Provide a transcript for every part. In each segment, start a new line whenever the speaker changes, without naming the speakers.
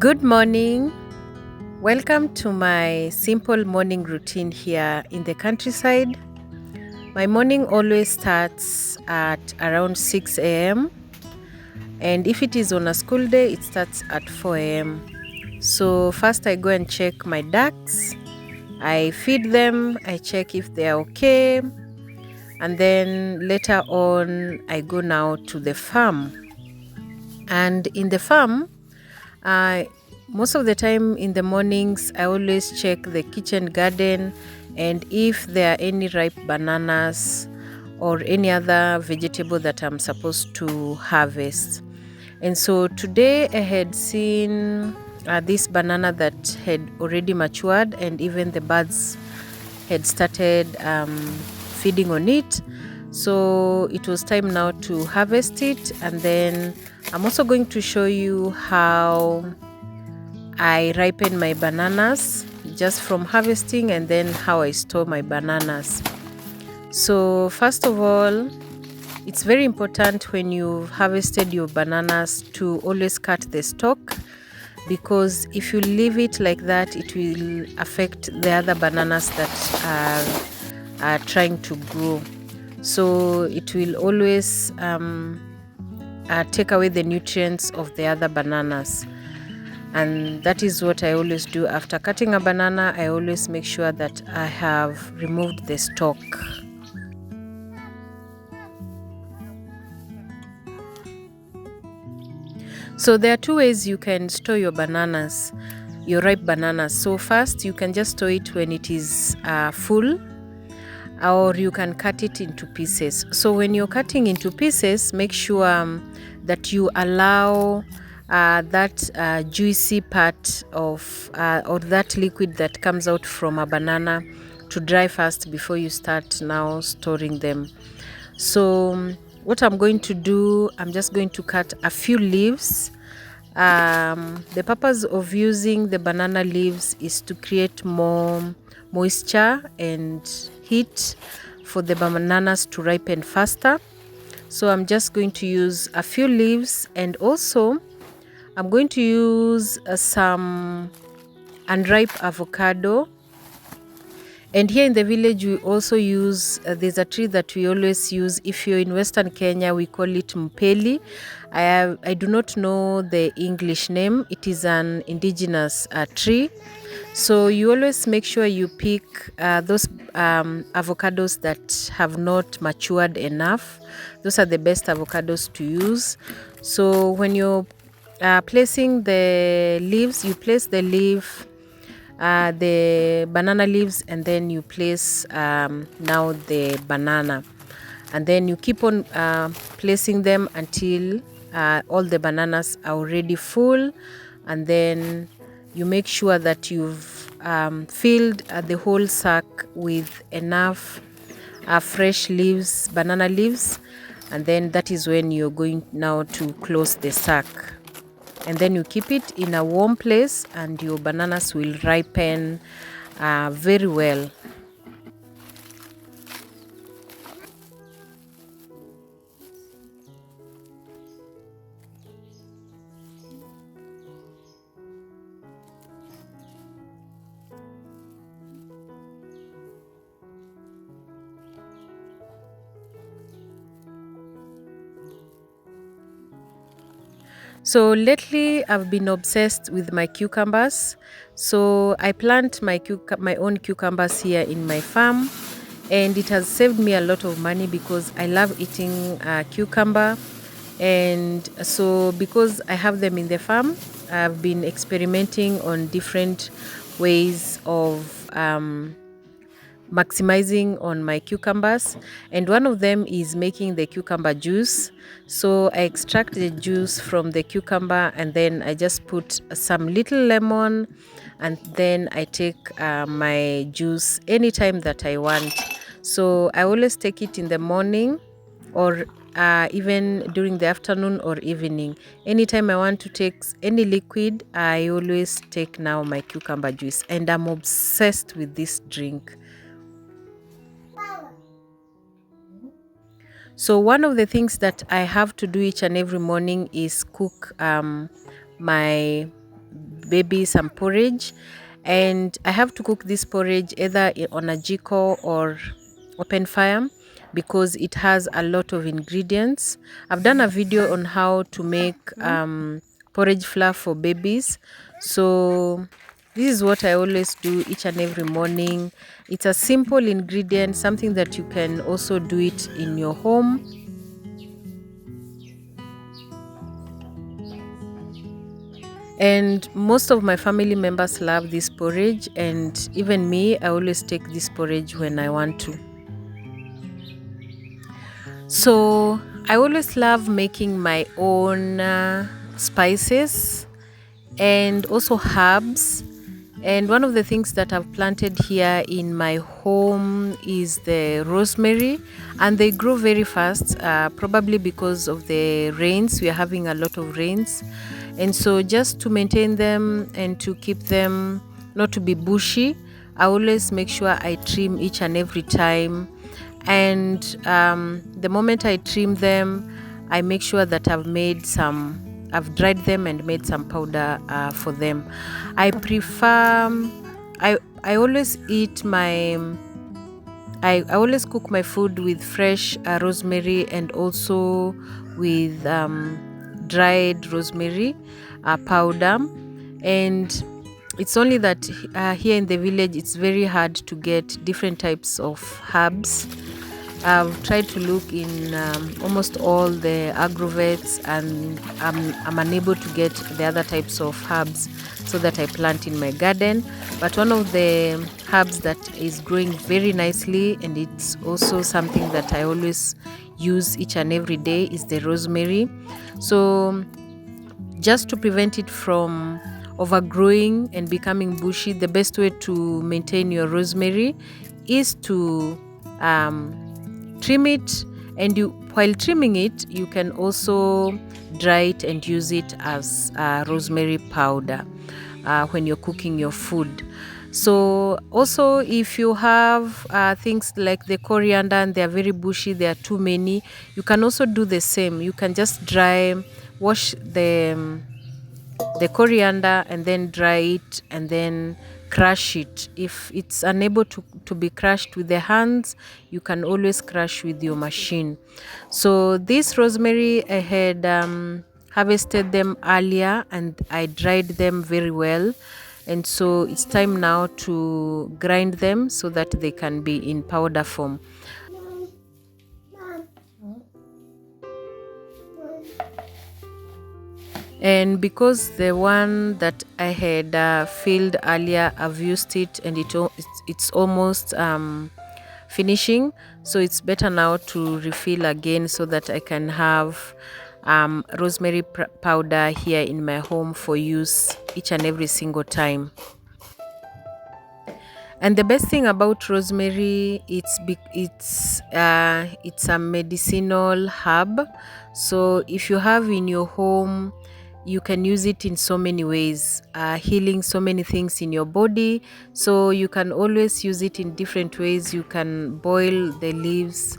Good morning. Welcome to my simple morning routine here in the countryside. My morning always starts at around 6 a.m. and if it is on a school day, it starts at 4 a.m. So first I go and check my ducks. I feed them, I check if they are okay, and then later on I go now to the farm. And in the farm, I most of the time in the mornings, I always check the kitchen garden and if there are any ripe bananas or any other vegetable that I'm supposed to harvest. And so today I had seen this banana that had already matured and even the birds had started feeding on it. So it was time now to harvest it, and then I'm also going to show you how I ripen my bananas just from harvesting and then how I store my bananas. So first of all, it's very important when you've harvested your bananas to always cut the stalk, because if you leave it like that, it will affect the other bananas that are trying to grow. So it will always take away the nutrients of the other bananas. And that is what I always do. After cutting a banana, I always make sure that I have removed the stalk. So there are two ways you can store your bananas, your ripe bananas. So first, you can just store it when it is full, or you can cut it into pieces. So when you're cutting into pieces, make sure that you allow that juicy part of or that liquid that comes out from a banana to dry first before you start now storing them. So what I'm going to do, I'm just going to cut a few leaves. The purpose of using the banana leaves is to create more moisture and heat for the bananas to ripen faster. So I'm just going to use a few leaves, and also I'm going to use some unripe avocado. And here in the village, we also use, there's a tree that we always use. If you're in Western Kenya, we call it mpeli. I do not know the English name. It is an indigenous tree. So you always make sure you pick those avocados that have not matured enough. Those are the best avocados to use. So when you're placing the leaves, you place the leaf, the banana leaves, and then you place now the banana, and then you keep on placing them until all the bananas are already full, and then you make sure that you've filled the whole sack with enough fresh leaves, banana leaves, and then that is when you're going now to close the sack. And then you keep it in a warm place and your bananas will ripen very well. So lately I've been obsessed with my cucumbers. So I plant my own cucumbers here in my farm, and it has saved me a lot of money because I love eating cucumber. And so because I have them in the farm, I've been experimenting on different ways of maximizing on my cucumbers, and one of them is making the cucumber juice. So I extract the juice from the cucumber and then I just put some little lemon, and then I take my juice anytime that I want. So I always take it in the morning, or even during the afternoon or evening. Anytime I want to take any liquid, I always take now my cucumber juice, and I'm obsessed with this drink. So one of the things that I have to do each and every morning is cook my baby some porridge, and I have to cook this porridge either on a jiko or open fire because it has a lot of ingredients. I've done a video on how to make porridge flour for babies, so this is what I always do each and every morning. It's a simple ingredient, something that you can also do it in your home. And most of my family members love this porridge, and even me, I always take this porridge when I want to. So I always love making my own spices and also herbs. And one of the things that I've planted here in my home is the rosemary, and they grow very fast, probably because of the rains. We are having a lot of rains, and so just to maintain them and to keep them not to be bushy, I always make sure I trim each and every time. And the moment I trim them, I make sure that I've dried them and made some powder for them. I prefer, I always eat my, I always cook my food with fresh rosemary and also with dried rosemary powder. And it's only that here in the village, it's very hard to get different types of herbs. I've tried to look in almost all the agrovets, and I'm unable to get the other types of herbs so that I plant in my garden. But one of the herbs that is growing very nicely, and it's also something that I always use each and every day, is the rosemary. So just to prevent it from overgrowing and becoming bushy, the best way to maintain your rosemary is to trim it, and while trimming it, you can also dry it and use it as rosemary powder when you're cooking your food. So also, if you have things like the coriander and they are very bushy, they are too many, you can also do the same. You can just wash the coriander and then dry it and then crush it. If it's unable to be crushed with the hands, you can always crush with your machine. So this rosemary, I had harvested them earlier and I dried them very well, and so it's time now to grind them so that they can be in powder form. And because the one that I had filled earlier, I've used it and it's almost finishing, so it's better now to refill again so that I can have rosemary powder here in my home for use each and every single time. And the best thing about rosemary, it's a medicinal herb. So if you have in your home, you can use it in so many ways, healing so many things in your body. So you can always use it in different ways. You can boil the leaves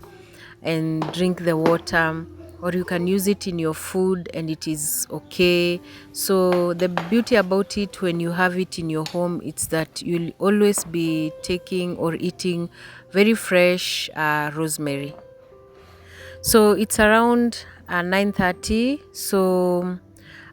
and drink the water, or you can use it in your food and it is okay. So the beauty about it, when you have it in your home, it's that you'll always be taking or eating very fresh rosemary. So it's around 9:30, so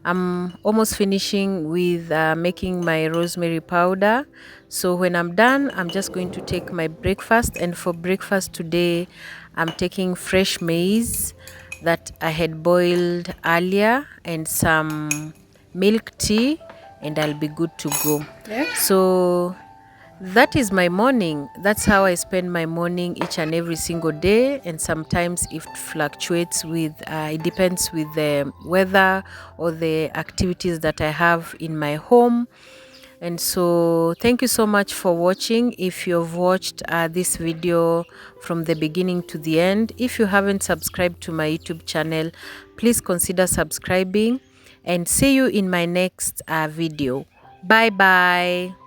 I'm almost finishing with making my rosemary powder. So when I'm done, I'm just going to take my breakfast, and for breakfast today, I'm taking fresh maize that I had boiled earlier and some milk tea, and I'll be good to go. Yeah. So that is my morning. That's how I spend my morning each and every single day, and sometimes it fluctuates with it depends with the weather or the activities that I have in my home. And so thank you so much for watching. If you've watched this video from the beginning to the end, if you haven't subscribed to my YouTube channel, please consider subscribing, and see you in my next video. Bye bye.